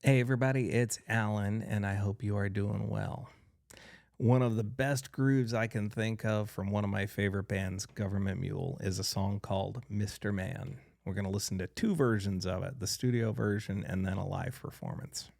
Hey, everybody, it's Alan, and I hope you are doing well. One of the best grooves I can think of from one of my favorite bands, Gov't Mule, is a song called Mr. Man. We're going to listen to two versions of it, the studio version and then a live performance.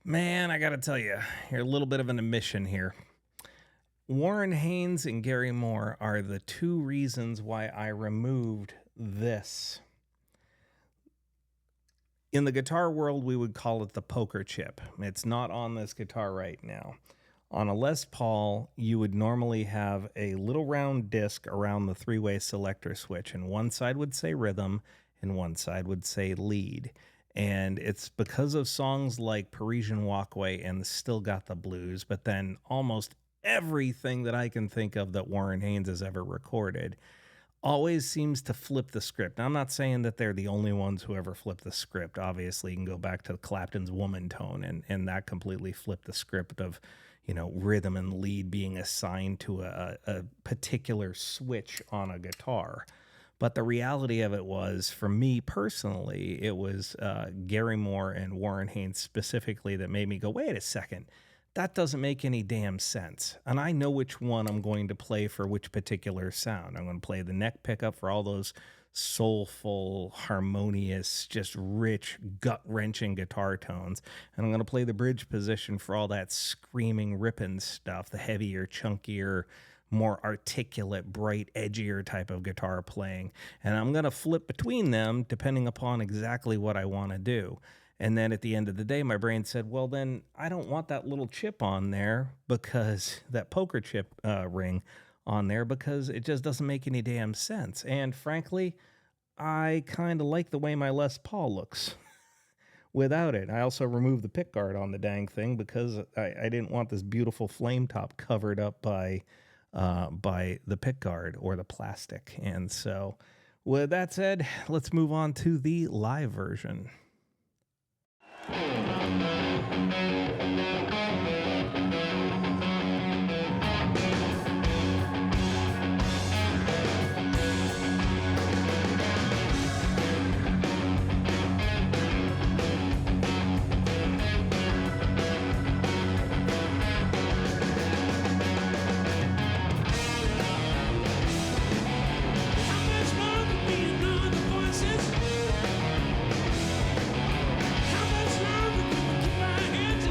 Man, I gotta tell you, you're a little bit of an admission here. Warren Haynes and Gary Moore are the two reasons why I removed this. In the guitar world, we would call it the poker chip. It's not on this guitar right now. On a Les Paul, you would normally have a little round disc around the three-way selector switch, and one side would say rhythm, and one side would say lead. And it's because of songs like Parisian Walkway and Still Got the Blues, but then almost everything that I can think of that Warren Haynes has ever recorded always seems to flip the script. Now, I'm not saying that they're the only ones who ever flip the script. Obviously, you can go back to Clapton's Woman Tone, and that completely flipped the script of, rhythm and lead being assigned to a particular switch on a guitar. But the reality of it was, for me personally, it was Gary Moore and Warren Haynes specifically that made me go, wait a second, that doesn't make any damn sense. And I know which one I'm going to play for which particular sound. I'm going to play the neck pickup for all those soulful, harmonious, just rich, gut-wrenching guitar tones. And I'm going to play the bridge position for all that screaming, ripping stuff, the heavier, chunkier, more articulate, bright, edgier type of guitar playing. And I'm going to flip between them depending upon exactly what I want to do. And then at the end of the day, my brain said, well, then I don't want that little chip on there, because that poker chip ring on there, because it just doesn't make any damn sense. And frankly, I kind of like the way my Les Paul looks without it. I also removed the pick guard on the dang thing because I didn't want this beautiful flame top covered up by the pick guard or the plastic. And so with that said, let's move on to the live version. How much longer can we keep our hands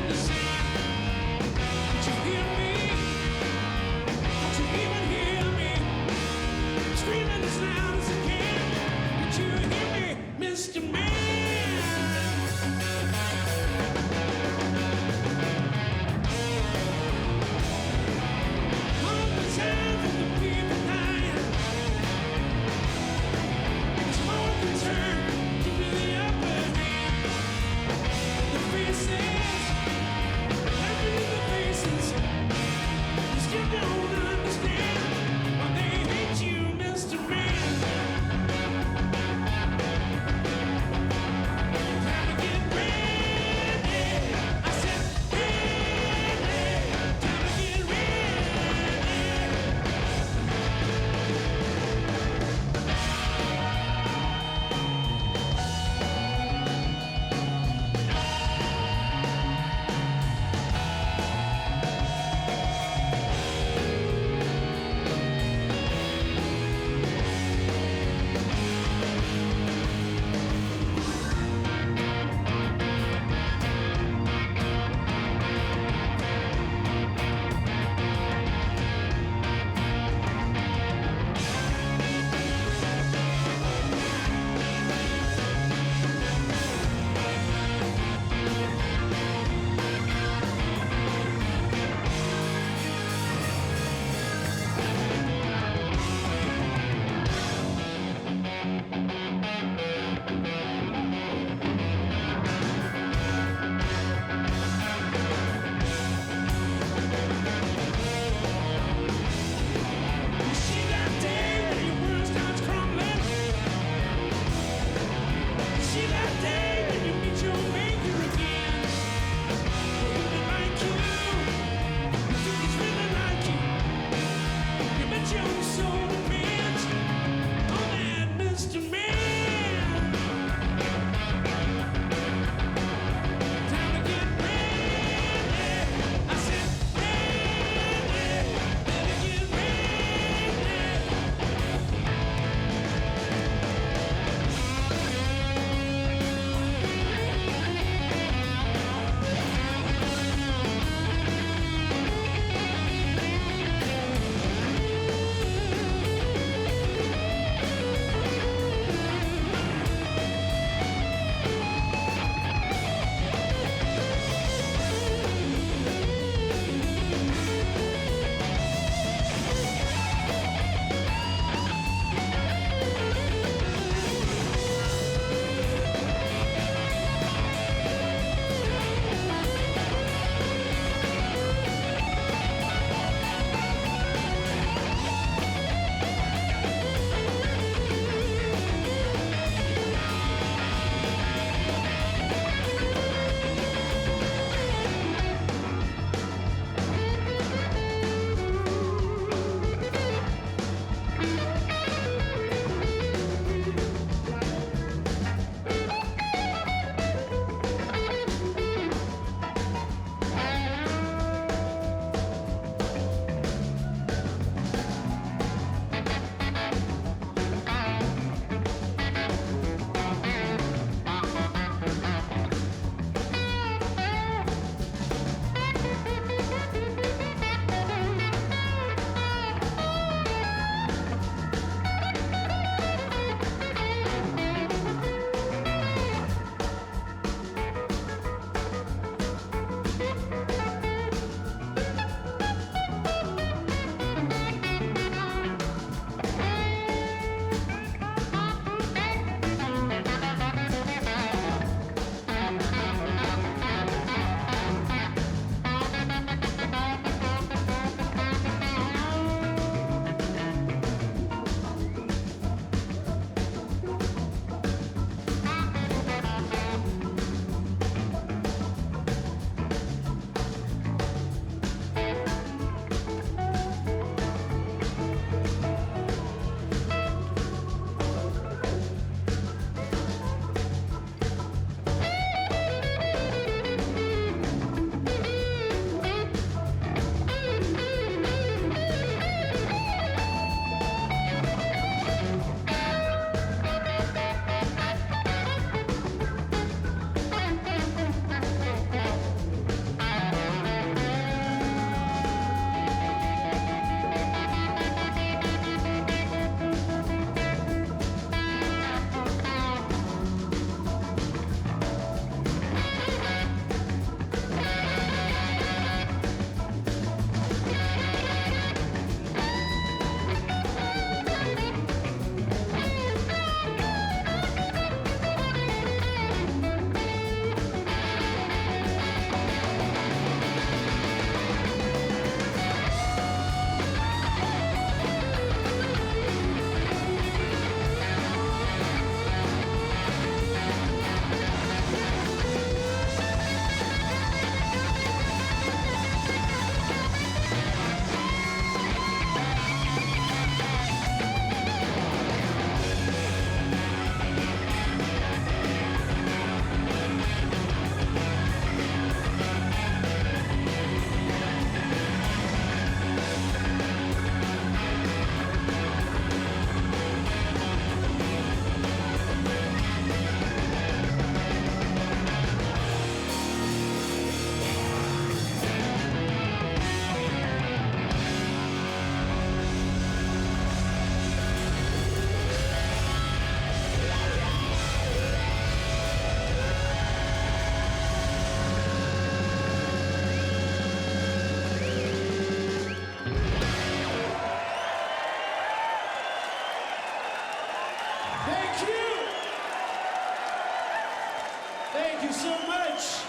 Thank you so much.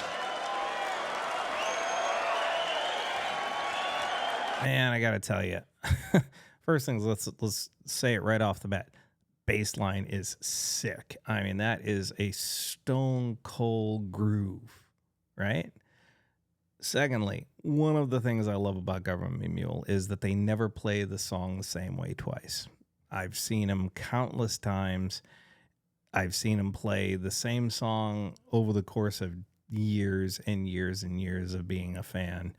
Man, I gotta tell you, first things, let's say it right off the bat. Bass line is sick. I mean, that is a stone cold groove, right? Secondly, one of the things I love about Gov't Mule is that they never play the song the same way twice. I've seen them countless times. I've seen them play the same song over the course of years and years and years of being a fan,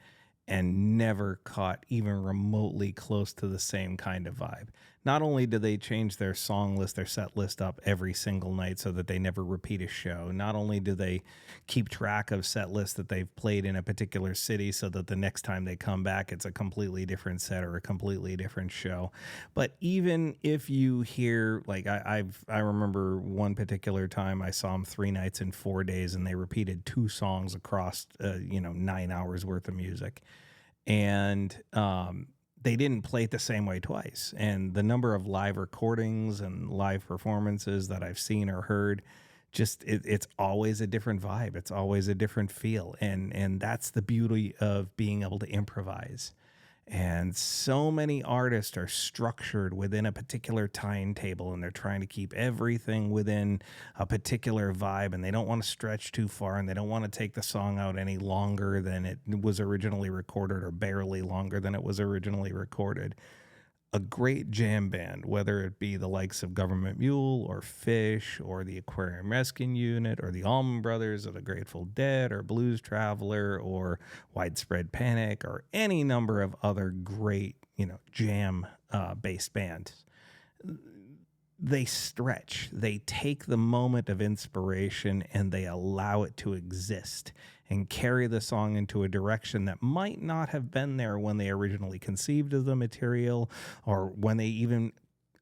and never caught even remotely close to the same kind of vibe. Not only do they change their song list, their set list up every single night so that they never repeat a show, not only do they keep track of set lists that they've played in a particular city so that the next time they come back, it's a completely different set or a completely different show. But even if you hear, like I remember one particular time I saw them 3 nights in 4 days and they repeated 2 songs across, 9 hours worth of music. And they didn't play it the same way twice. And the number of live recordings and live performances that I've seen or heard, just it's always a different vibe. It's always a different feel. And that's the beauty of being able to improvise. And so many artists are structured within a particular timetable, and they're trying to keep everything within a particular vibe, and they don't want to stretch too far, and they don't want to take the song out any longer than it was originally recorded, or barely longer than it was originally recorded. A great jam band, whether it be the likes of Gov't Mule or Fish or the Aquarium Rescue Unit or the Allman Brothers or the Grateful Dead or Blues Traveler or Widespread Panic or any number of other great, jam based bands, they stretch. They take the moment of inspiration and they allow it to exist and carry the song into a direction that might not have been there when they originally conceived of the material, or when they even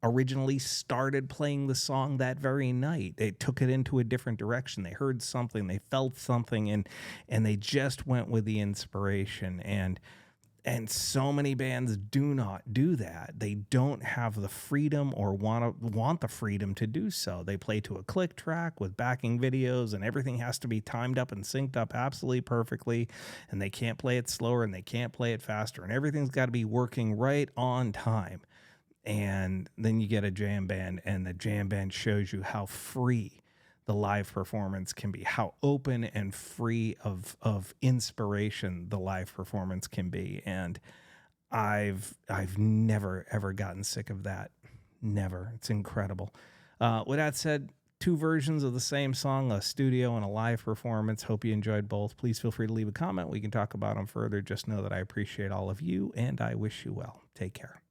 originally started playing the song that very night. They took it into a different direction. They heard something, they felt something, and they just went with the inspiration. And so many bands do not do that. They don't have the freedom or want the freedom to do so. They play to a click track with backing videos, and everything has to be timed up and synced up absolutely perfectly. And they can't play it slower and they can't play it faster. And everything's got to be working right on time. And then you get a jam band, and the jam band shows you how free the live performance can be, how open and free of inspiration the live performance can be. And I've never ever gotten sick of that. Never. It's incredible. With that said, 2 versions of the same song, a studio and a live performance. Hope you enjoyed both. Please feel free to leave a comment. We can talk about them further. Just know that I appreciate all of you and I wish you well. Take care.